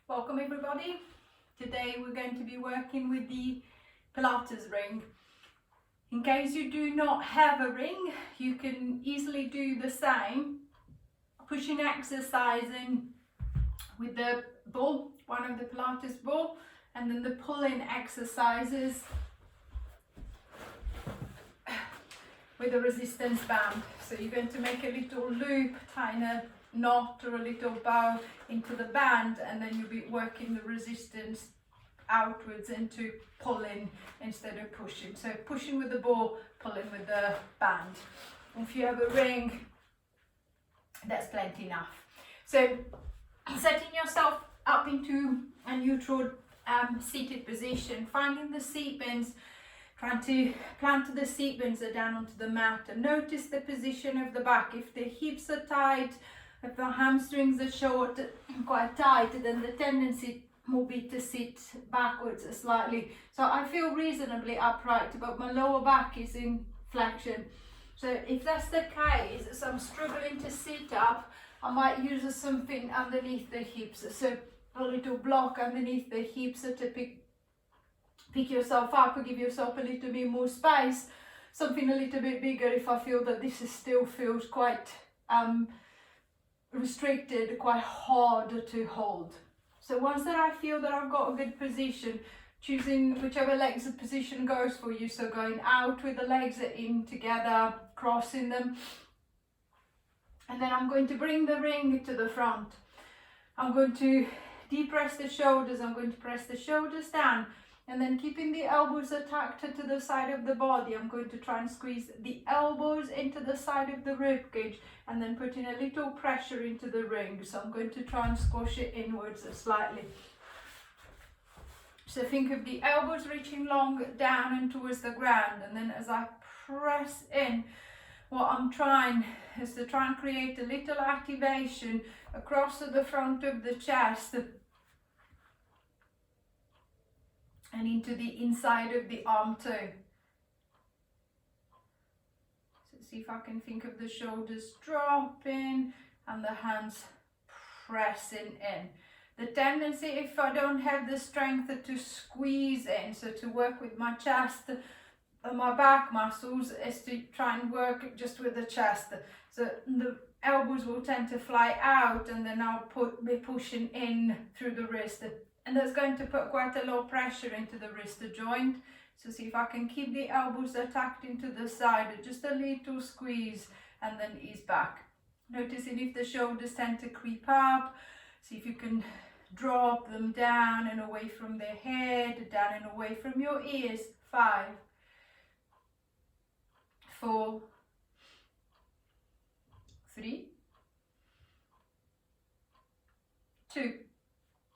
Welcome everybody. Today we're going to be working with the Pilates ring. In case you do not have a ring, you can easily do the same pushing exercise in with the ball, one of the Pilates ball, and then the pulling exercises with a resistance band. So you're going to make a little loop, tie a knot or a little bow into the band, and then you'll be working the resistance outwards into pulling instead of pushing. So pushing with the ball, pulling with the band. If you have a ring, that's plenty enough. So setting yourself up into a neutral seated position, finding the seat bends, trying to plant the seat bends down onto the mat, and notice the position of the back. If the hips are tight, if the hamstrings are short, quite tight, then the tendency will be to sit backwards slightly. So I feel reasonably upright, but my lower back is in flexion. So if that's the case, so I'm struggling to sit up, I might use something underneath the hips. So a little block underneath the hips to pick yourself up or give yourself a little bit more space. Something a little bit bigger if I feel that this still feels quite restricted, quite hard to hold. So once that I feel that I've got a good position, choosing whichever legs position goes for you, so going out with the legs in together, crossing them, and then I'm going to bring the ring to the front. I'm going to depress the shoulders, I'm going to press the shoulders down, and then keeping the elbows attached to the side of the body, I'm going to try and squeeze the elbows into the side of the rib cage, and then putting a little pressure into the ring. So I'm going to try and squash it inwards slightly. So think of the elbows reaching long down and towards the ground, and then as I press in, what I'm trying is to try and create a little activation across the front of the chest and into the inside of the arm too. So see if I can think of the shoulders dropping and the hands pressing in. The tendency, if I don't have the strength to squeeze in, so to work with my chest and my back muscles, is to try and work just with the chest. So the elbows will tend to fly out, and then I'll be pushing in through the wrist. And that's going to put quite a lot of pressure into the wrist joint. So see if I can keep the elbows attacked into the side, just a little squeeze, and then ease back. Noticing if the shoulders tend to creep up, see if you can drop them down and away from the head, down and away from your ears. 5, 4, 3, 2.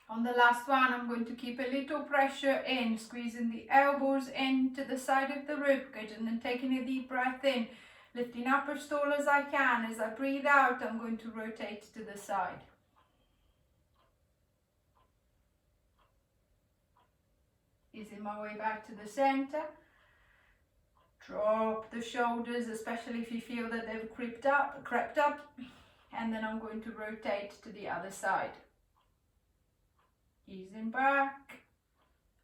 On the last one, I'm going to keep a little pressure in, squeezing the elbows into the side of the ribcage, and then taking a deep breath in, lifting up as tall as I can. As I breathe out, I'm going to rotate to the side. Easing my way back to the center. Drop the shoulders, especially if you feel that they've crept up, and then I'm going to rotate to the other side. Easing back,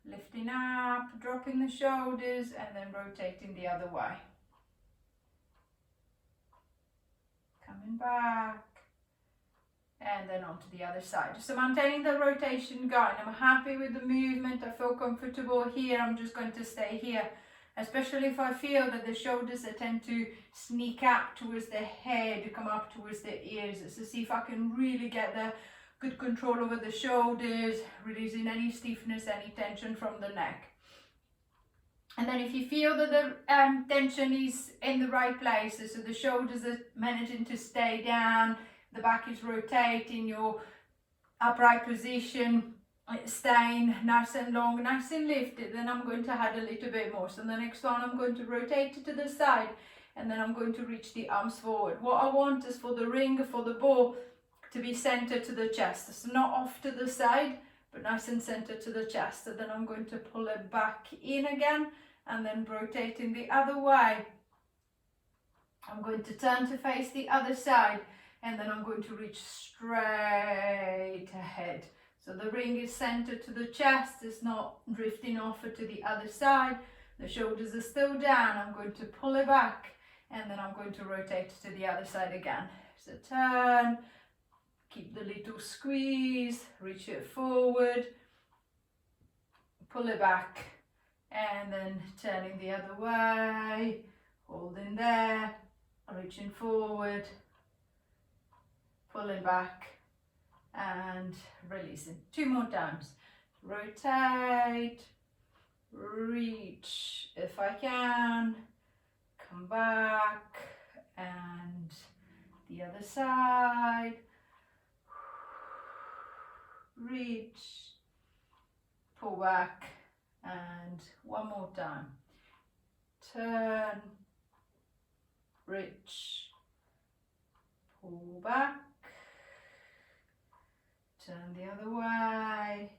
lifting up, dropping the shoulders, and then rotating the other way. Coming back, and then onto the other side. So maintaining the rotation going. I'm happy with the movement, I feel comfortable here. I'm just going to stay here, especially if I feel that the shoulders tend to sneak up towards the head, come up towards the ears. So see if I can really get the good control over the shoulders, releasing any stiffness, any tension from the neck. And then if you feel that the tension is in the right places, so the shoulders are managing to stay down, the back is rotating, your upright position staying nice and long, nice and lifted, then I'm going to add a little bit more. So the next one, I'm going to rotate it to the side, and then I'm going to reach the arms forward. What I want is for the ring, for the ball, to be centered to the chest. So not off to the side, but nice and centered to the chest. So then I'm going to pull it back in again, and then rotating the other way. I'm going to turn to face the other side, and then I'm going to reach straight ahead. So the ring is centered to the chest, it's not drifting off to the other side. The shoulders are still down. I'm going to pull it back and then I'm going to rotate to the other side again. So turn, keep the little squeeze, reach it forward, pull it back, and then turning the other way, holding there, reaching forward, pulling back, and releasing. 2 more times. Rotate, reach if I can, come back, and the other side, reach, pull back, and 1 more time. Turn, reach, pull back, turn the other way,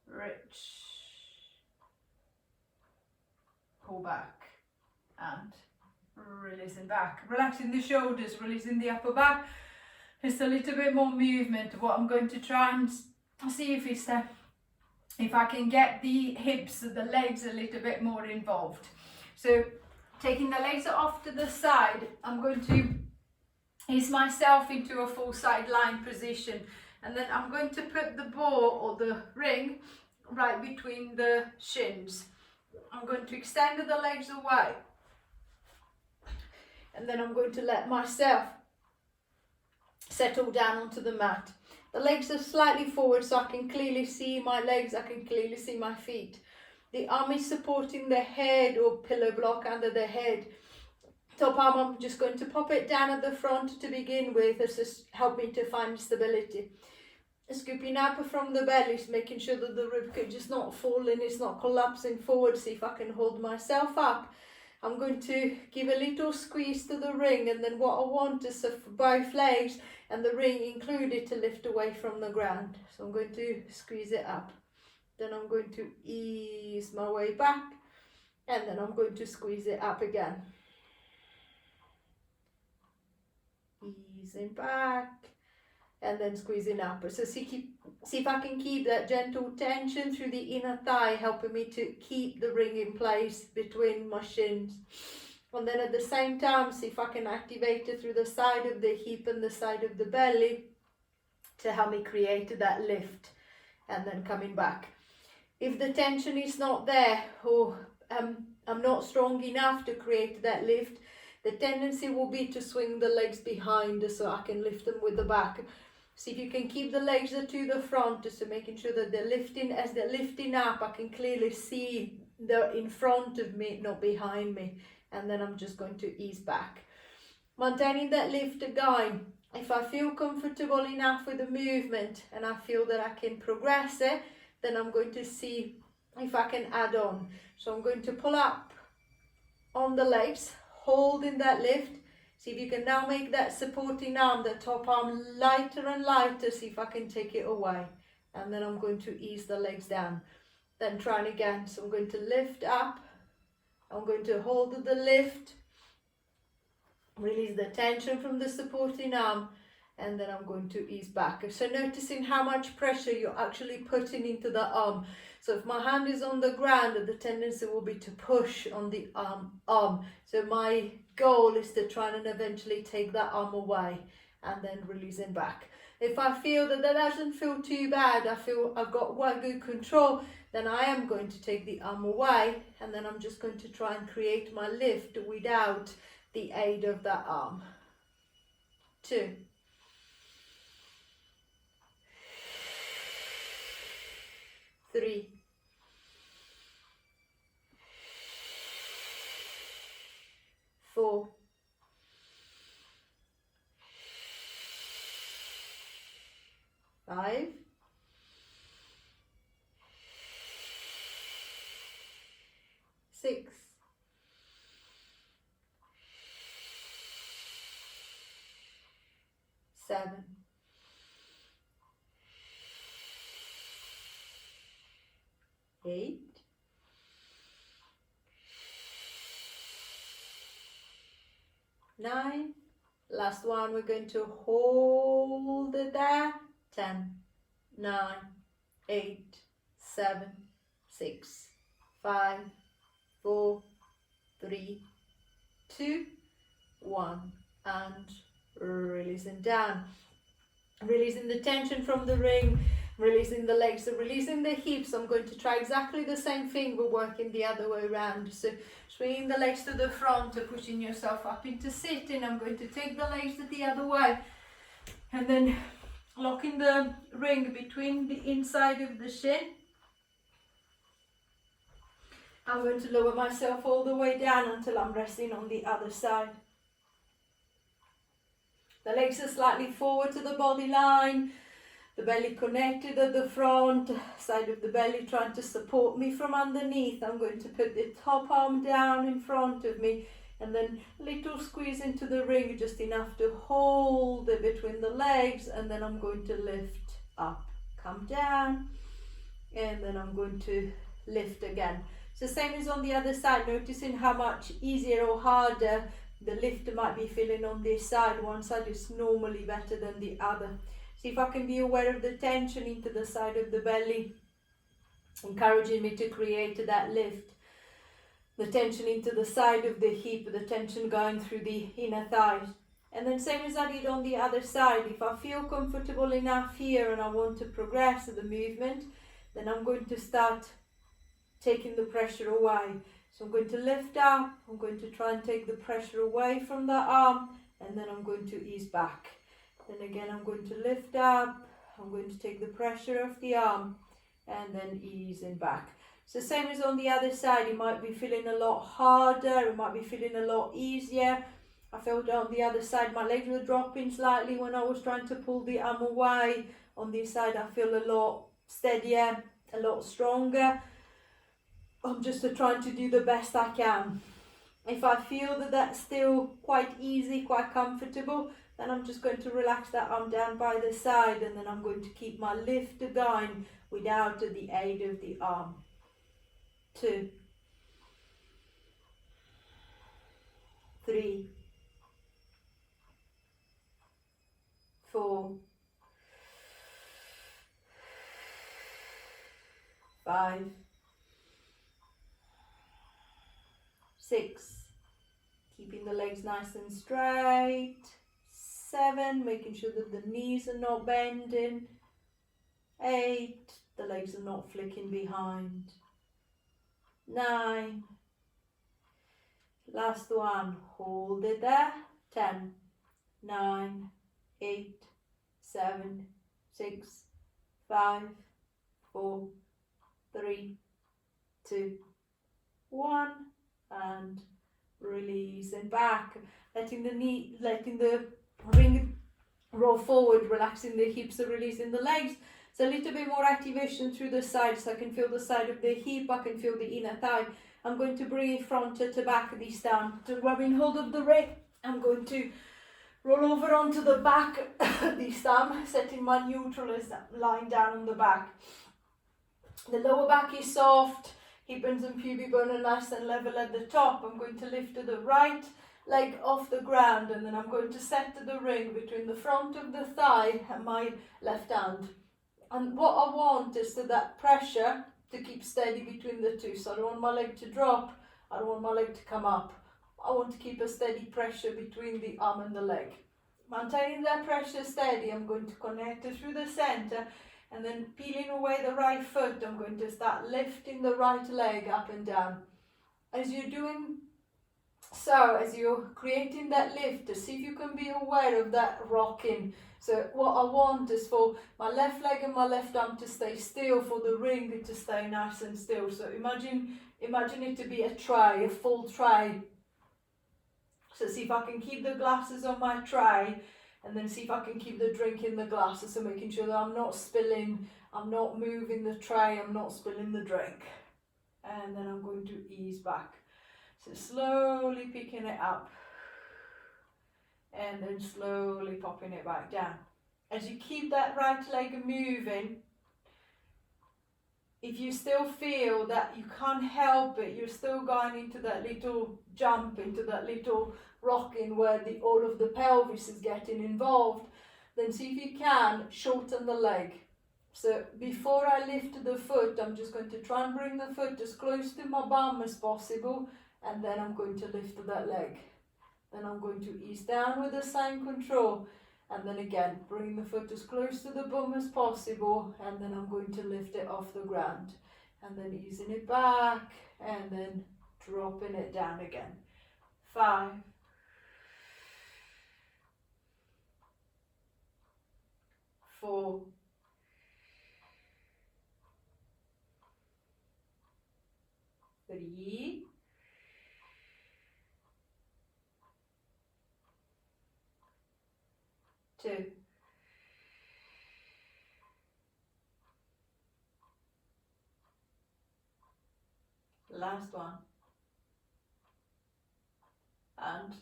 reach, pull back, and releasing back. Relaxing the shoulders, releasing the upper back. Just a little bit more movement. What I'm going to try and see if I can get the hips, the legs a little bit more involved. So taking the legs off to the side, I'm going to ease myself into a full side lying position, and then I'm going to put the ball or the ring right between the shins. I'm going to extend the legs away, and then I'm going to let myself settle down onto the mat. The legs are slightly forward so I can clearly see my legs, I can clearly see my feet. The arm is supporting the head or pillow block under the head. Top arm, I'm just going to pop it down at the front to begin with. This just help me to find stability. Scooping up from the belly, making sure that the rib cage is not falling, it's not collapsing forward. See if I can hold myself up. I'm going to give a little squeeze to the ring, and then what I want is for both legs and the ring included to lift away from the ground. So I'm going to squeeze it up. Then I'm going to ease my way back, and then I'm going to squeeze it up again. Easing back, and then squeezing up. So see if I can keep that gentle tension through the inner thigh, helping me to keep the ring in place between my shins. And then at the same time, see if I can activate it through the side of the hip and the side of the belly to help me create that lift, and then coming back. If the tension is not there, or I'm not strong enough to create that lift, the tendency will be to swing the legs behind so I can lift them with the back. See if you can keep the legs to the front, so making sure that they're lifting. As they're lifting up, I can clearly see they're in front of me, not behind me. And then I'm just going to ease back. Maintaining that lift going. If I feel comfortable enough with the movement and I feel that I can progress it, then I'm going to see if I can add on. So I'm going to pull up on the legs, holding that lift. See if you can now make that supporting arm, the top arm, lighter and lighter. See if I can take it away. And then I'm going to ease the legs down. Then trying again. So I'm going to lift up. I'm going to hold the lift. Release the tension from the supporting arm. And then I'm going to ease back. So noticing how much pressure you're actually putting into the arm. So if my hand is on the ground, the tendency will be to push on the arm. So my goal is to try and eventually take that arm away and then releasing back. If I feel that doesn't feel too bad, I feel I've got quite good control, then I am going to take the arm away, and then I'm just going to try and create my lift without the aid of that arm. 2. 3. 4. 5. 6. 7. 8. 9. Last one, we're going to hold it there. 10. 9, 8, 7, 6, 5, 4, 3, 2, 1, and releasing down. Releasing the tension from the ring, releasing the legs, so releasing the hips. I'm going to try exactly the same thing, but working the other way around. So swinging the legs to the front, pushing yourself up into sitting. I'm going to take the legs the other way, and then locking the ring between the inside of the shin. I'm going to lower myself all the way down until I'm resting on the other side. The legs are slightly forward to the body line, the belly connected at the front, side of the belly trying to support me from underneath. I'm going to put the top arm down in front of me, and then little squeeze into the ring, just enough to hold it between the legs, and then I'm going to lift up, come down, and then I'm going to lift again. So same as on the other side, noticing how much easier or harder the lift might be feeling on this side. One side is normally better than the other. See if I can be aware of the tension into the side of the belly, encouraging me to create that lift. The tension into the side of the hip, the tension going through the inner thighs. And then same as I did on the other side, if I feel comfortable enough here and I want to progress the movement, then I'm going to start taking the pressure away. So I'm going to lift up, I'm going to try and take the pressure away from the arm, and then I'm going to ease back. Then again I'm going to lift up, I'm going to take the pressure off the arm, and then easing back. So same as on the other side, you might be feeling a lot harder, it might be feeling a lot easier. I felt on the other side my legs were dropping slightly when I was trying to pull the arm away. On this side I feel a lot steadier, a lot stronger. I'm just trying to do the best I can. If I feel that that's still quite easy, quite comfortable, then I'm just going to relax that arm down by the side, and then I'm going to keep my lift going without the aid of the arm. 2, 3, 4, 5, 6, keeping the legs nice and straight. 7, making sure that the knees are not bending. 8, the legs are not flicking behind. 9, last one, hold it there. 10, 9, 8, 7, 6, 5, 4, 3, 2, 1, and releasing back, letting the ring roll forward, relaxing the hips, so releasing the legs. So a little bit more activation through the sides, so I can feel the side of the hip, I can feel the inner thigh. I'm going to bring it front to back this time. So grabbing hold of the ring, I'm going to roll over onto the back this time, setting my neutral as lying down on the back. The lower back is soft, hip bones and pubic bone are nice and level at the top. I'm going to lift the right leg off the ground, and then I'm going to set the ring between the front of the thigh and my left hand. And what I want is that pressure to keep steady between the two. So I don't want my leg to drop, I don't want my leg to come up. I want to keep a steady pressure between the arm and the leg. Maintaining that pressure steady, I'm going to connect it through the center, and then peeling away the right foot, I'm going to start lifting the right leg up and down. As you're doing so, as you're creating that lift, to see if you can be aware of that rocking. So what I want is for my left leg and my left arm to stay still, for the ring to stay nice and still. So imagine it to be a tray, a full tray. So see if I can keep the glasses on my tray, and then see if I can keep the drink in the glasses, so making sure that I'm not spilling, I'm not moving the tray, I'm not spilling the drink. And then I'm going to ease back. So slowly picking it up, and then slowly popping it back down. As you keep that right leg moving, if you still feel that you can't help it, you're still going into that little jump, into that little rocking where all of the pelvis is getting involved, then see if you can shorten the leg. So before I lift the foot, I'm just going to try and bring the foot as close to my bum as possible, and then I'm going to lift that leg. Then I'm going to ease down with the same control, and then again bring the foot as close to the bum as possible, and then I'm going to lift it off the ground, and then easing it back, and then dropping it down again. 5, 4, 3, 2, last one, and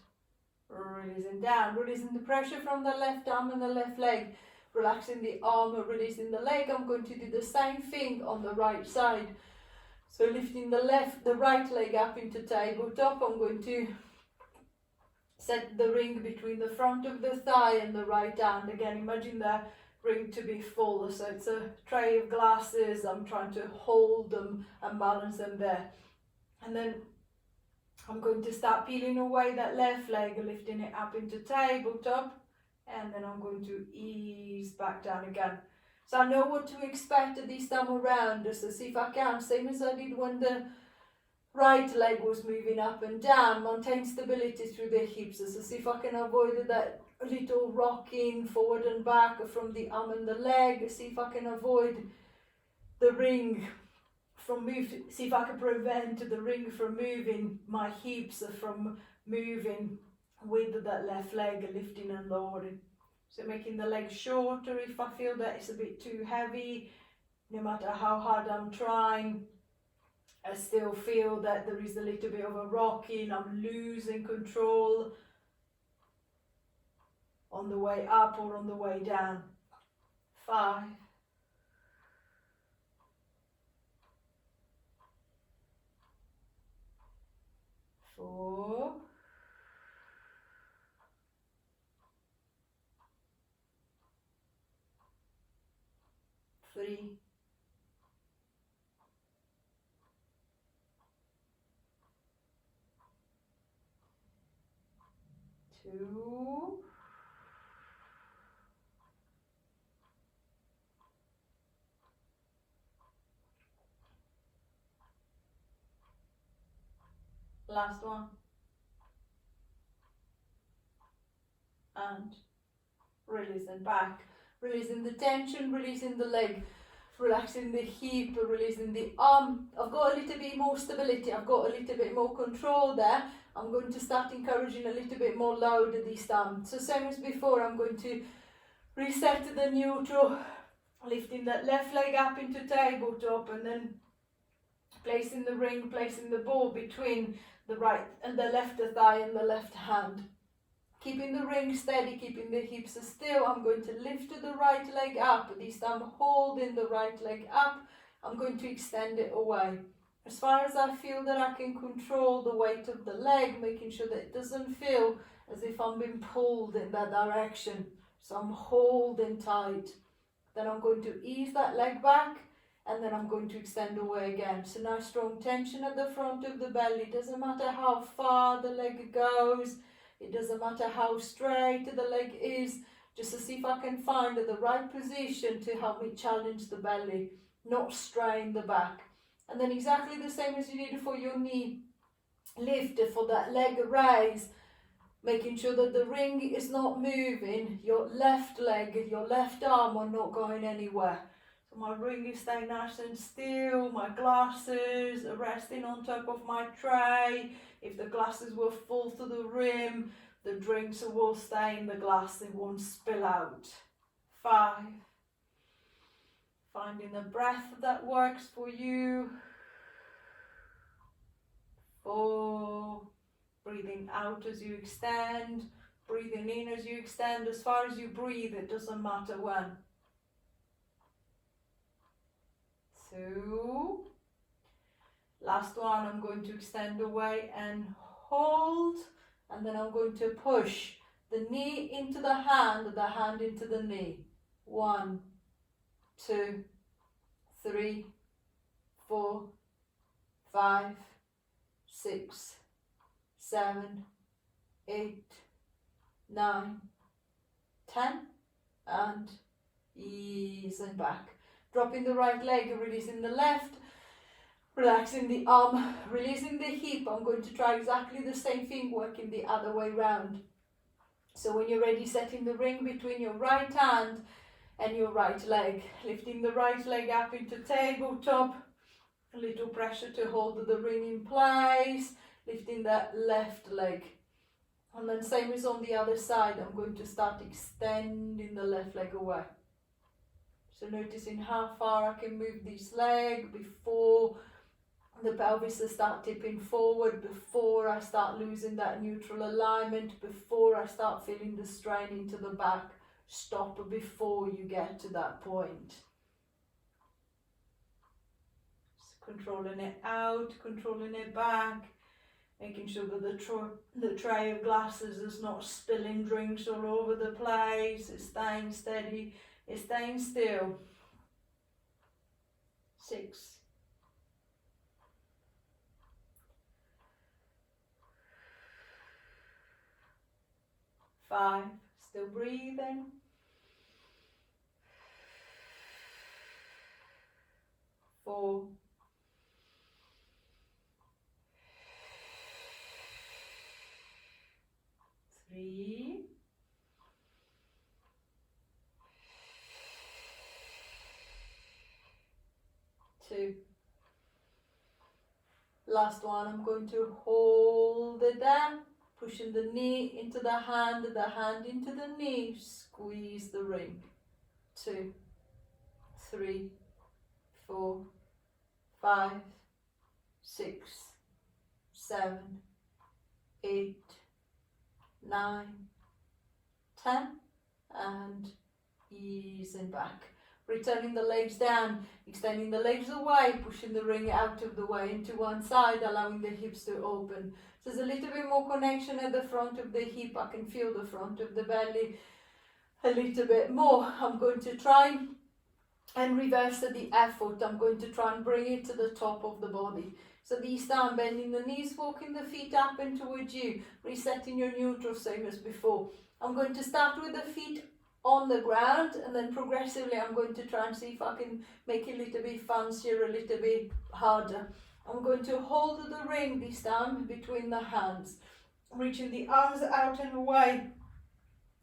releasing down, releasing the pressure from the left arm and the left leg, relaxing the arm and releasing the leg. I'm going to do the same thing on the right side. So lifting the right leg up into tabletop, I'm going to set the ring between the front of the thigh and the right hand. Again, imagine the ring to be full, so it's a tray of glasses. I'm trying to hold them and balance them there. And then I'm going to start peeling away that left leg, lifting it up into tabletop, and then I'm going to ease back down again. So I know what to expect this time around, so see if I can, same as I did when the right leg was moving up and down, maintain stability through the hips. So see if I can avoid that little rocking forward and back from the arm and the leg. See if I can avoid the ring from moving, see if I can prevent the ring from moving, my hips from moving with that left leg, lifting and lowering. So making the leg shorter if I feel that it's a bit too heavy, no matter how hard I'm trying. I still feel that there is a little bit of a rocking, I'm losing control on the way up or on the way down. 5, 4, 3, 2, last one, and releasing back, releasing the tension, releasing the leg, relaxing the hip, releasing the arm. I've got a little bit more stability, I've got a little bit more control there. I'm going to start encouraging a little bit more load this time. So same as before, I'm going to reset the neutral, lifting that left leg up into tabletop, and then placing the ring, placing the ball between the right and the left thigh and the left hand. Keeping the ring steady, keeping the hips still. I'm going to lift the right leg up. This time holding the right leg up. I'm going to extend it away. As far as I feel that I can control the weight of the leg, making sure that it doesn't feel as if I'm being pulled in that direction. So I'm holding tight. Then I'm going to ease that leg back, and then I'm going to extend away again. So nice strong tension at the front of the belly. Doesn't matter how far the leg goes. It doesn't matter how straight the leg is, just to see if I can find the right position to help me challenge the belly, not strain the back. And then exactly the same as you did for your knee lift, for that leg raise, making sure that the ring is not moving, your left leg, your left arm are not going anywhere. So my ring is staying nice and still, my glasses are resting on top of my tray. If the glasses were full to the rim, the drinks will stay in the glass, they won't spill out. 5, finding a breath that works for you. 4, breathing out as you extend, breathing in as you extend. As far as you breathe, it doesn't matter when. 2, last one, I'm going to extend away and hold, and then I'm going to push the knee into the hand into the knee. 1, 2, 3, 4, 5, 6, 7, 8, 9, 10, and ease and back. Dropping the right leg, releasing the left, relaxing the arm, releasing the hip. I'm going to try exactly the same thing, working the other way round. So when you're ready, setting the ring between your right hand and your right leg, lifting the right leg up into tabletop, a little pressure to hold the ring in place, lifting that left leg. And then same as on the other side, I'm going to start extending the left leg away. So noticing how far I can move this leg before the pelvis will start tipping forward, before I start losing that neutral alignment, before I start feeling the strain into the back. Stop before you get to that point. Just controlling it out, controlling it back, making sure that the tray of glasses is not spilling drinks all over the place. It's staying steady, it's staying still. 6, 5, still breathing. 4, 3, 2. Last one, I'm going to hold it there, pushing the knee into the hand into the knee, squeeze the ring. 2, 3, 4, 5, 6, 7, 8, 9, 10, and easing back. Returning the legs down, extending the legs away, pushing the ring out of the way into one side, allowing the hips to open. So there's a little bit more connection at the front of the hip. I can feel the front of the belly a little bit more. I'm going to try and reverse the effort. I'm going to try and bring it to the top of the body. So this time, bending the knees, walking the feet up and towards you, resetting your neutral, same as before. I'm going to start with the feet on the ground, and then progressively I'm going to try and see if I can make it a little bit fancier, a little bit harder. I'm going to hold the ring this time between the hands, reaching the arms out and away,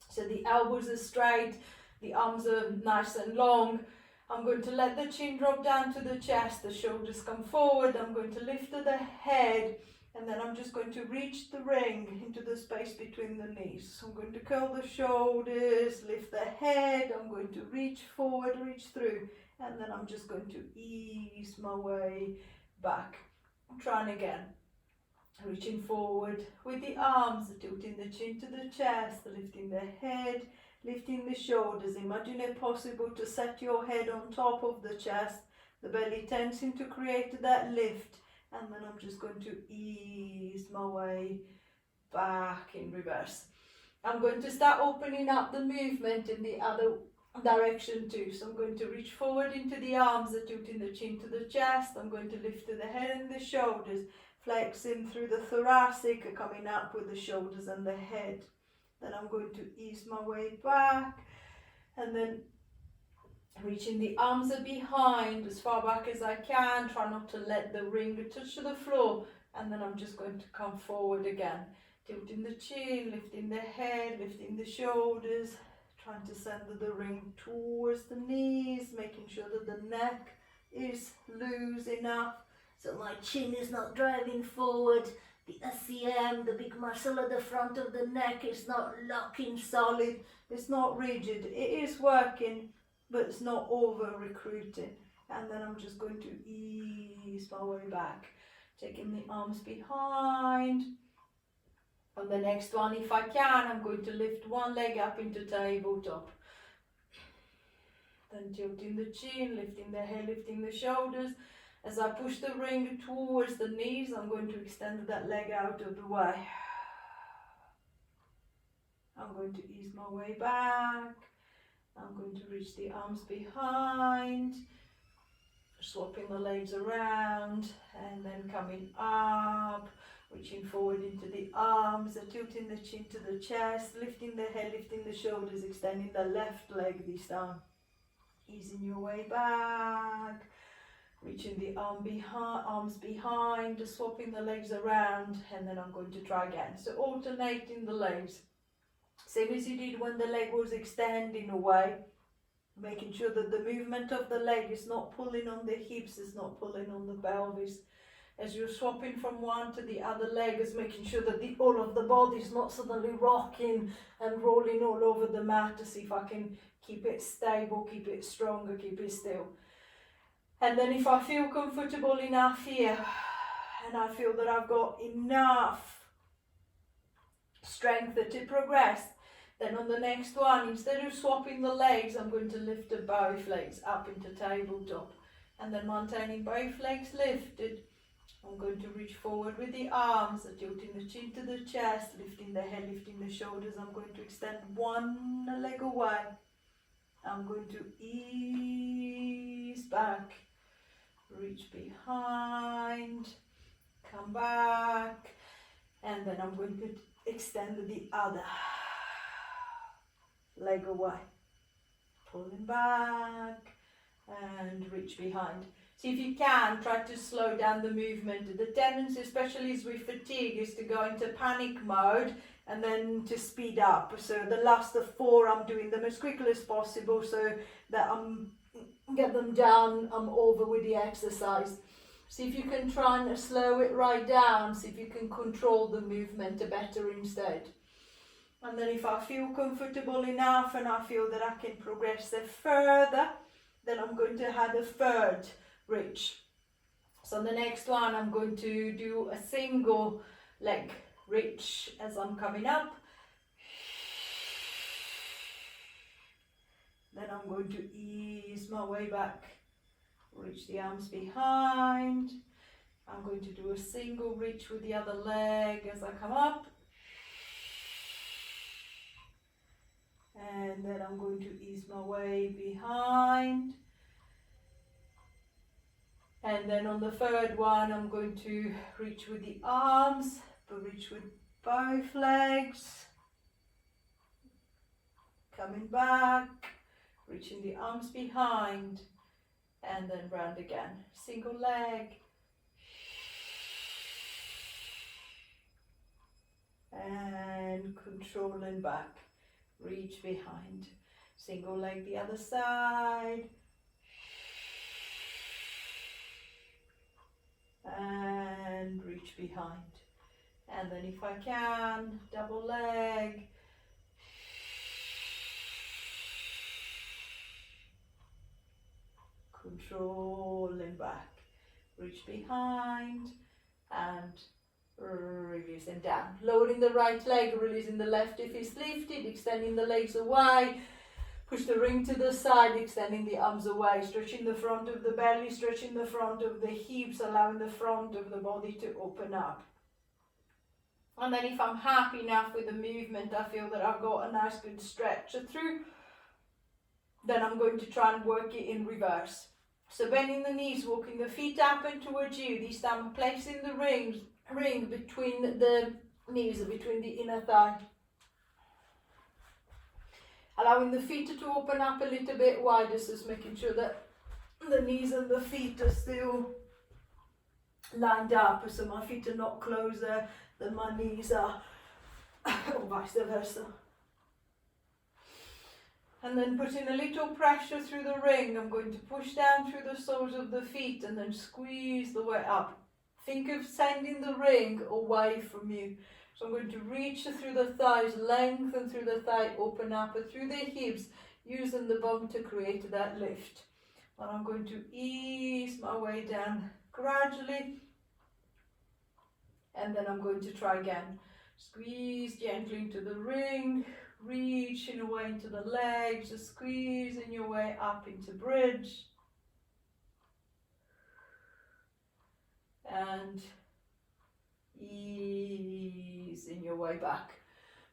so the elbows are straight, the arms are nice and long. I'm going to let the chin drop down to the chest, the shoulders come forward. I'm going to lift the head, and then I'm just going to reach the ring into the space between the knees. So I'm going to curl the shoulders, lift the head. I'm going to reach forward, reach through, and then I'm just going to ease my way back. I'm trying again. Reaching forward with the arms, tilting the chin to the chest, lifting the head, lifting the shoulders. Imagine it possible to set your head on top of the chest, the belly tensing to create that lift, and then I'm just going to ease my way back in reverse. I'm going to start opening up the movement in the other direction too. So I'm going to reach forward into the arms, tilting the chin to the chest. I'm going to lift the head and the shoulders, flexing through the thoracic, coming up with the shoulders and the head. Then I'm going to ease my way back, and then reaching the arms behind as far back as I can. Try not to let the ring touch the floor, and then I'm just going to come forward again, tilting the chin, lifting the head, lifting the shoulders, trying to send the ring towards the knees, making sure that the neck is loose enough so my chin is not driving forward. The SCM, the big muscle at the front of the neck, is not locking solid. It's not rigid. It is working, but it's not over recruiting. And then I'm just going to ease my way back, taking the arms behind. On the next one, if I can, I'm going to lift one leg up into tabletop. Then tilting the chin, lifting the head, lifting the shoulders. As I push the ring towards the knees, I'm going to extend that leg out of the way. I'm going to ease my way back. I'm going to reach the arms behind, swapping the legs around, and then coming up, reaching forward into the arms, tilting the chin to the chest, lifting the head, lifting the shoulders, extending the left leg this time. Easing your way back, reaching the arms behind, just swapping the legs around, and then I'm going to try again. So alternating the legs, same as you did when the leg was extending away, making sure that the movement of the leg is not pulling on the hips, is not pulling on the pelvis. As you're swapping from one to the other leg, is making sure that the whole of the body is not suddenly rocking and rolling all over the mat, to see if I can keep it stable, keep it stronger, keep it still. And then if I feel comfortable enough here, and I feel that I've got enough strength to progress, then on the next one, instead of swapping the legs, I'm going to lift both legs up into tabletop. And then maintaining both legs lifted, I'm going to reach forward with the arms, tilting the chin to the chest, lifting the head, lifting the shoulders. I'm going to extend one leg away. I'm going to ease back, reach behind, come back, and then I'm going to extend the other leg away, pulling back and reach behind. See if you can, try to slow down the movement. The tendency, especially as we fatigue, is to go into panic mode and then to speed up. So the last of 4, I'm doing them as quickly as possible so that I'm get them done, I'm over with the exercise. See if you can try and slow it right down, see if you can control the movement better instead. And then if I feel comfortable enough and I feel that I can progress it further, then I'm going to add a third reach. So the next one, I'm going to do a single leg reach as I'm coming up. Then I'm going to ease my way back, reach the arms behind. I'm going to do a single reach with the other leg as I come up. And then I'm going to ease my way behind. And then on the third one, I'm going to reach with the arms, but reach with both legs. Coming back, reaching the arms behind, and then round again. Single leg. And controlling back, reach behind. Single leg the other side. And reach behind. And then if I can, double leg. Controlling back, reach behind and releasing down. Lowering the right leg, releasing the left if it's lifted, extending the legs away. Push the ring to the side, extending the arms away, stretching the front of the belly, stretching the front of the hips, allowing the front of the body to open up. And then if I'm happy enough with the movement, I feel that I've got a nice good stretch through, then I'm going to try and work it in reverse. So bending the knees, walking the feet up and towards you. This time placing the ring between the knees, between the inner thigh. Allowing the feet to open up a little bit wider, so just making sure that the knees and the feet are still lined up, so my feet are not closer than my knees are, or vice versa. And then putting a little pressure through the ring, I'm going to push down through the soles of the feet and then squeeze the way up. Think of sending the ring away from you. So I'm going to reach through the thighs, lengthen through the thigh, open up through the hips, using the bum to create that lift. And I'm going to ease my way down gradually. And then I'm going to try again. Squeeze gently into the ring, reaching away into the legs, just squeezing your way up into bridge. And easing your way back.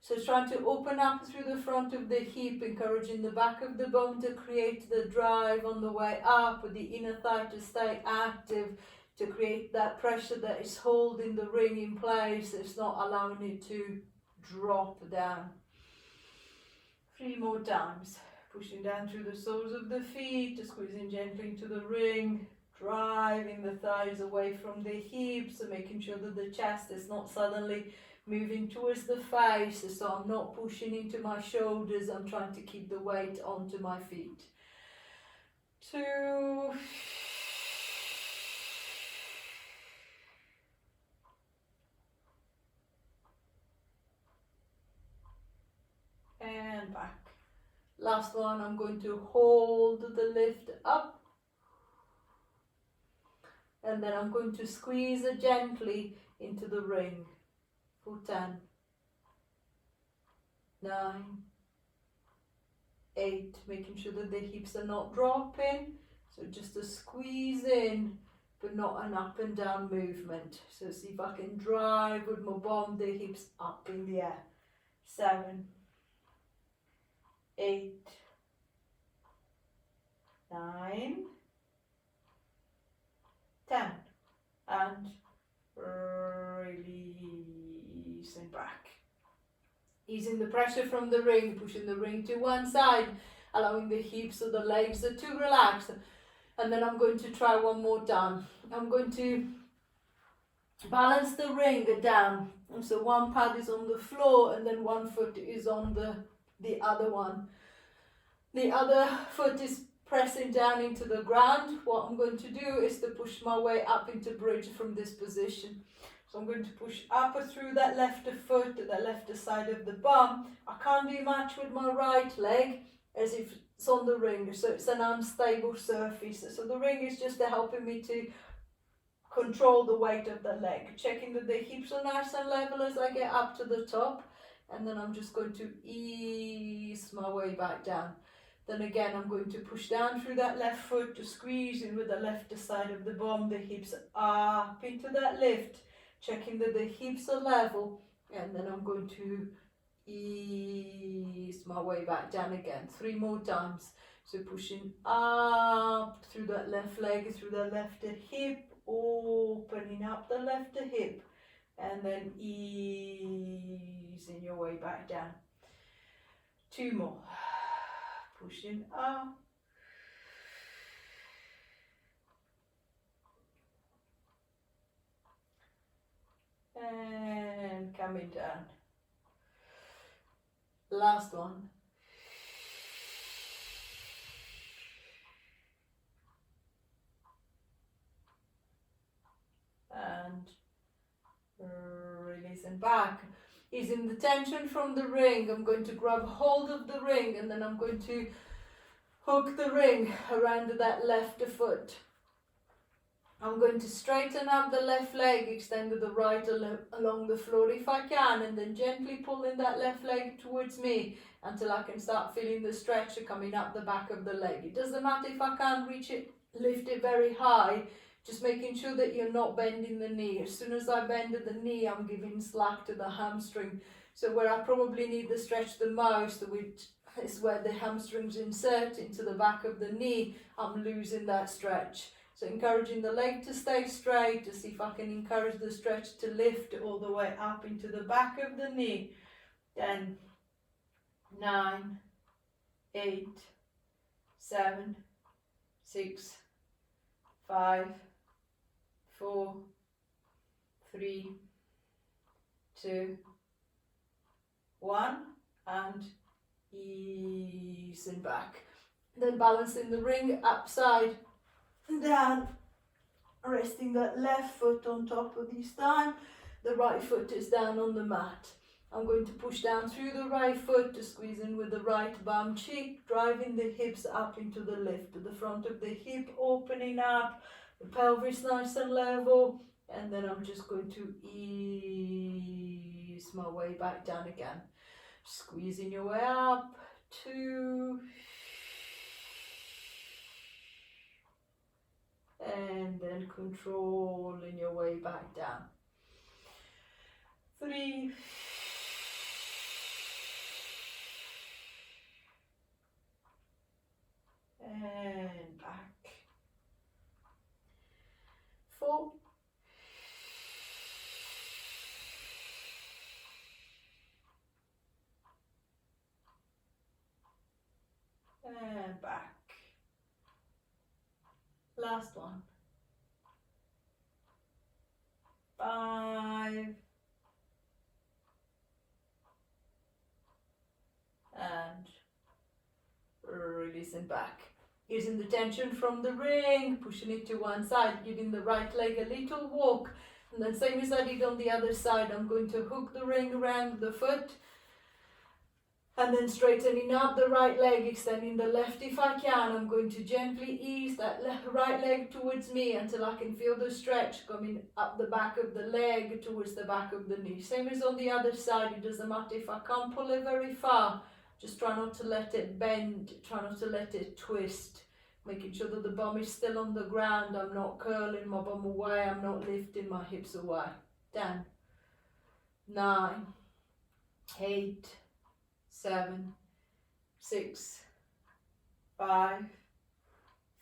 So trying to open up through the front of the hip, encouraging the back of the bum to create the drive on the way up, with the inner thigh to stay active, to create that pressure that is holding the ring in place. It's not allowing it to drop down. 3 more times. Pushing down through the soles of the feet, squeezing gently into the ring, driving the thighs away from the hips, and making sure that the chest is not suddenly moving towards the face, so I'm not pushing into my shoulders. I'm trying to keep the weight onto my feet. 2, and back. Last one, I'm going to hold the lift up, and then I'm going to squeeze it gently into the ring for 10, 9, 8, making sure that the hips are not dropping, so just a squeeze in, but not an up and down movement. So see if I can drive with my bum, the hips up in the air. 7, 8, 9, 10, and releasing back. Easing the pressure from the ring, pushing the ring to one side, allowing the hips or the legs to relax. And then I'm going to try one more time. I'm going to balance the ring down. And so one pad is on the floor, and then one foot is on the other one. The other foot is pressing down into the ground. What I'm going to do is to push my way up into bridge from this position. So I'm going to push up through that left foot to the left side of the bum. I can't do much with my right leg as if it's on the ring, so it's an unstable surface. So the ring is just helping me to control the weight of the leg, checking that the hips are nice and level as I get up to the top, and then I'm just going to ease my way back down. Then again, I'm going to push down through that left foot to squeeze in with the left side of the bum, the hips up into that lift, checking that the hips are level, and then I'm going to ease my way back down again. 3 more times. So pushing up through that left leg, through the left hip, opening up the left hip, and then easing your way back down. 2 more. Pushing up. And coming down. Last one. And releasing back. Easing the tension from the ring. I'm going to grab hold of the ring, and then I'm going to hook the ring around that left foot. I'm going to straighten up the left leg, extend the right along the floor if I can, and then gently pulling that left leg towards me until I can start feeling the stretch coming up the back of the leg. It doesn't matter if I can't reach it, lift it very high, just making sure that you're not bending the knee. As soon as I bend the knee, I'm giving slack to the hamstring. So where I probably need the stretch the most, which is where the hamstrings insert into the back of the knee, I'm losing that stretch. So encouraging the leg to stay straight, to see if I can encourage the stretch to lift all the way up into the back of the knee. 10, 9, 8, 7, 6, 5, 4, 3, 2, 1, and easing back. Then balancing the ring upside down, resting that left foot on top of this time. The right foot is down on the mat. I'm going to push down through the right foot to squeeze in with the right bum cheek, driving the hips up into the lift, the front of the hip opening up, the pelvis nice and level, and then I'm just going to ease my way back down again. Squeezing your way up, 2, and then controlling your way back down. 3, and back. 4, and back. Last one. 5, and releasing back. Using the tension from the ring, pushing it to one side, giving the right leg a little walk, and then same as I did on the other side, I'm going to hook the ring around the foot, and then straightening up the right leg, extending the left if I can. I'm going to gently ease that right leg towards me until I can feel the stretch coming up the back of the leg towards the back of the knee. Same as on the other side, it doesn't matter if I can't pull it very far, just try not to let it bend, try not to let it twist. Making sure that the bum is still on the ground, I'm not curling my bum away, I'm not lifting my hips away. 10, 9, 8, 7, 6, 5,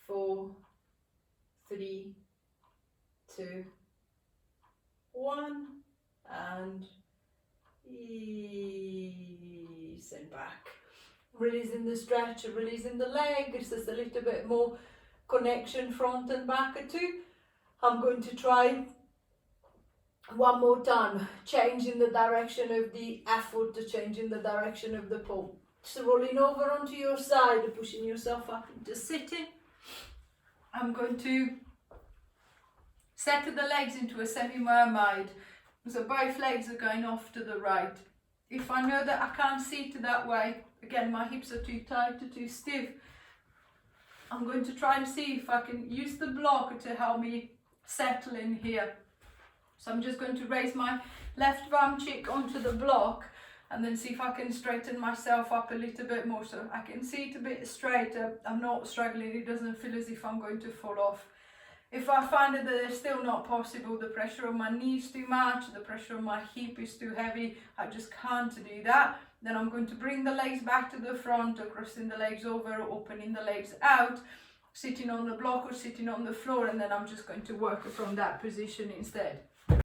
4, 3, 2, 1, and ease and back. Releasing the stretch, releasing the leg, it's just a little bit more connection front and back at 2. I'm going to try one more time, changing the direction of the effort to changing the direction of the pull. So rolling over onto your side, pushing yourself up into sitting. I'm going to set the legs into a semi-mermaid. So both legs are going off to the right. If I know that I can't sit that way, again my hips are too tight or too stiff, I'm going to try and see if I can use the block to help me settle in here. So I'm just going to raise my left bum cheek onto the block and then see if I can straighten myself up a little bit more so I can see it a bit straighter. I'm not struggling, it doesn't feel as if I'm going to fall off. If I find that it's still not possible, the pressure on my knee is too much, the pressure on my hip is too heavy, I just can't do that, then I'm going to bring the legs back to the front, crossing the legs over, opening the legs out, sitting on the block or sitting on the floor, and then I'm just going to work from that position instead.